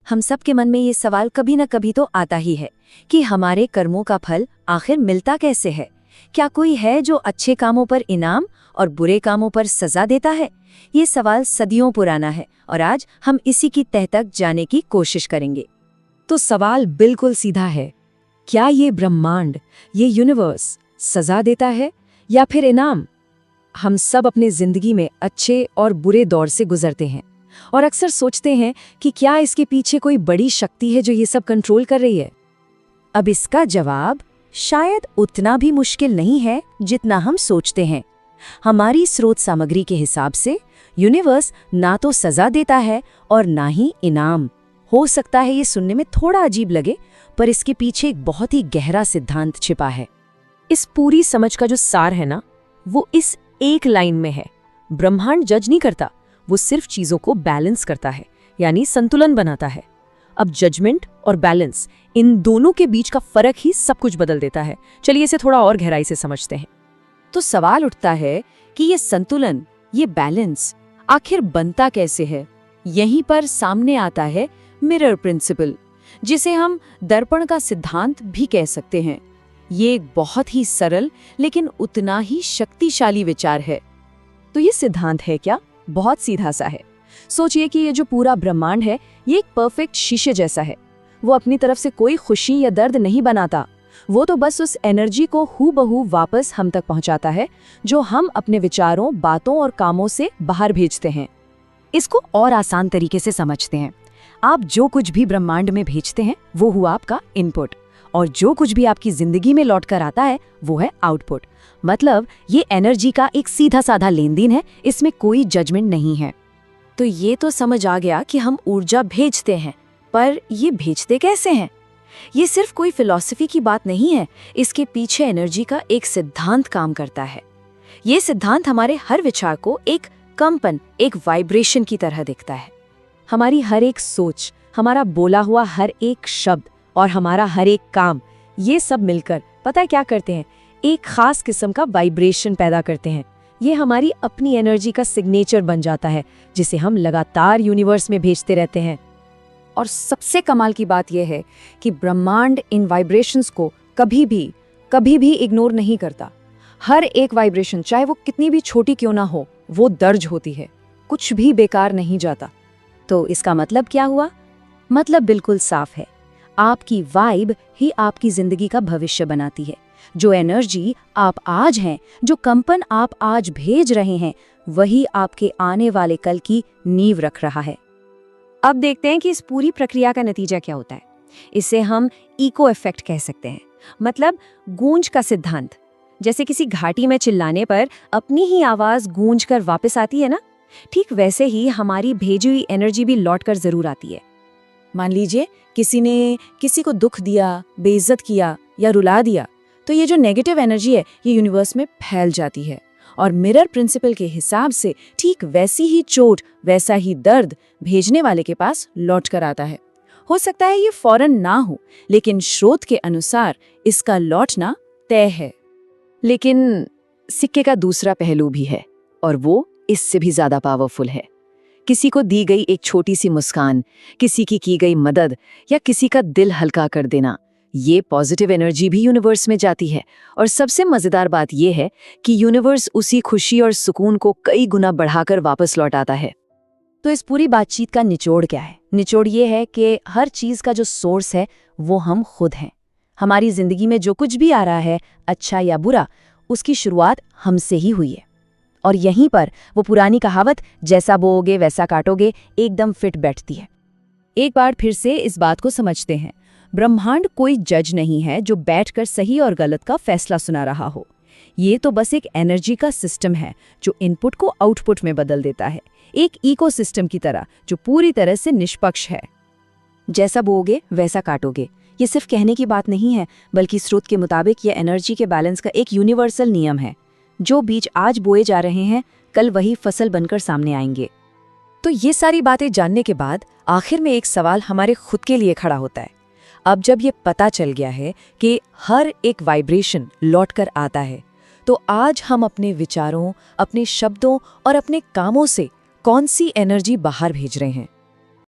हम सब के मन में ये सवाल कभी न कभी तो आता ही है कि हमारे कर्मों का फल आखिर मिलता कैसे है। क्या कोई है जो अच्छे कामों पर इनाम और बुरे कामों पर सजा देता है? ये सवाल सदियों पुराना है और आज हम इसी की तह तक जाने की कोशिश करेंगे। तो सवाल बिल्कुल सीधा है, क्या ये ब्रह्मांड, ये यूनिवर्स सजा देता है या फिर इनाम? हम सब अपने जिंदगी में अच्छे और बुरे दौर से गुजरते हैं और अक्सर सोचते हैं कि क्या इसके पीछे कोई बड़ी शक्ति है जो ये सब कंट्रोल कर रही है। अब इसका जवाब शायद उतना भी मुश्किल नहीं है जितना हम सोचते हैं। हमारी स्रोत सामग्री के हिसाब से यूनिवर्स ना तो सजा देता है और ना ही इनाम। हो सकता है ये सुनने में थोड़ा अजीब लगे, पर इसके पीछे एक बहुत ही गहरा सिद्धांत छिपा है। इस पूरी समझ का जो सार है ना, वो इस एक लाइन में है। ब्रह्मांड जज नहीं करता, वो सिर्फ चीजों को बैलेंस करता है, यानी संतुलन बनाता है। अब जजमेंट और बैलेंस, इन दोनों के बीच का फर्क ही सब कुछ बदल देता है। चलिए इसे थोड़ा और गहराई से समझते हैं। तो सवाल उठता है कि ये संतुलन, ये बैलेंस आखिर बनता कैसे है? यहीं पर सामने आता है मिरर प्रिंसिपल, जिसे हम दर्पण का सिद्धांत भी कह सकते हैं। ये एक बहुत ही सरल लेकिन उतना ही शक्तिशाली विचार है। तो ये सिद्धांत है क्या? बहुत सीधा सा है। सोचिए कि ये जो पूरा ब्रह्मांड है, ये एक परफेक्ट शीशे जैसा है। वो अपनी तरफ से कोई खुशी या दर्द नहीं बनाता, वो तो बस उस एनर्जी को हूबहू वापस हम तक पहुंचाता है जो हम अपने विचारों, बातों और कामों से बाहर भेजते हैं। इसको और आसान तरीके से समझते हैं। आप जो कुछ भी ब्रह्मांड में भेजते हैं वो हुआ आपका इनपुट, और जो कुछ भी आपकी जिंदगी में लौट कर आता है वो है आउटपुट। मतलब ये एनर्जी का एक सीधा साधा लेन देन है, इसमें कोई जजमेंट नहीं है। तो ये तो समझ आ गया कि हम ऊर्जा भेजते हैं, पर ये भेजते कैसे हैं? ये सिर्फ कोई फिलॉसफी की बात नहीं है, इसके पीछे एनर्जी का एक सिद्धांत काम करता है। ये सिद्धांत हमारे हर विचार को एक कंपन, एक वाइब्रेशन की तरह दिखता है। हमारी हर एक सोच, हमारा बोला हुआ हर एक शब्द और हमारा हर एक काम, ये सब मिलकर पता है क्या करते हैं? एक खास किस्म का वाइब्रेशन पैदा करते हैं। ये हमारी अपनी एनर्जी का सिग्नेचर बन जाता है, जिसे हम लगातार यूनिवर्स में भेजते रहते हैं। और सबसे कमाल की बात यह है कि ब्रह्मांड इन वाइब्रेशंस को कभी भी इग्नोर नहीं करता। हर एक वाइब्रेशन, चाहे वो कितनी भी छोटी क्यों ना हो, वो दर्ज होती है, कुछ भी बेकार नहीं जाता। तो इसका मतलब क्या हुआ? मतलब बिल्कुल साफ है, आपकी वाइब ही आपकी जिंदगी का भविष्य बनाती है। जो एनर्जी आप आज हैं, जो कंपन आप आज भेज रहे हैं, वही आपके आने वाले कल की नींव रख रहा है। अब देखते हैं कि इस पूरी प्रक्रिया का नतीजा क्या होता है। इसे हम इको इफेक्ट कह सकते हैं, मतलब गूंज का सिद्धांत। जैसे किसी घाटी में चिल्लाने पर अपनी ही आवाज गूंज कर वापस आती है ना, ठीक वैसे ही हमारी भेजी हुई एनर्जी भी लौट कर जरूर आती है। मान लीजिए किसी ने किसी को दुख दिया, बेइज्जत किया या रुला दिया, तो ये जो नेगेटिव एनर्जी है ये यूनिवर्स में फैल जाती है, और मिरर प्रिंसिपल के हिसाब से ठीक वैसी ही चोट, वैसा ही दर्द भेजने वाले के पास लौट कर आता है। हो सकता है ये फौरन ना हो, लेकिन स्रोत के अनुसार इसका लौटना तय है। लेकिन सिक्के का दूसरा पहलू भी है, और वो इससे भी ज्यादा पावरफुल है। किसी को दी गई एक छोटी सी मुस्कान, किसी की गई मदद या किसी का दिल हल्का कर देना, ये पॉजिटिव एनर्जी भी यूनिवर्स में जाती है। और सबसे मजेदार बात यह है कि यूनिवर्स उसी खुशी और सुकून को कई गुना बढ़ाकर वापस लौटाता है। तो इस पूरी बातचीत का निचोड़ क्या है? निचोड़ ये है कि हर चीज का जो सोर्स है वो हम खुद हैं। हमारी जिंदगी में जो कुछ भी आ रहा है, अच्छा या बुरा, उसकी शुरुआत हमसे ही हुई है। और यहीं पर वो पुरानी कहावत, जैसा बोओगे वैसा काटोगे, एकदम फिट बैठती है। एक बार फिर से इस बात को समझते हैं। ब्रह्मांड कोई जज नहीं है जो बैठकर सही और गलत का फैसला सुना रहा हो। ये तो बस एक एनर्जी का सिस्टम है जो इनपुट को आउटपुट में बदल देता है, एक इकोसिस्टम की तरह जो पूरी तरह से निष्पक्ष है। जैसा बोओगे वैसा काटोगे, ये सिर्फ कहने की बात नहीं है, बल्कि स्रोत के मुताबिक यह एनर्जी के बैलेंस का एक यूनिवर्सल नियम है। जो बीज आज बोए जा रहे हैं, कल वही फसल बनकर सामने आएंगे। तो ये सारी बातें जानने के बाद आखिर में एक सवाल हमारे खुद के लिए खड़ा होता है। अब जब ये पता चल गया है कि हर एक वाइब्रेशन लौट कर आता है, तो आज हम अपने विचारों, अपने शब्दों और अपने कामों से कौन सी एनर्जी बाहर भेज रहे हैं?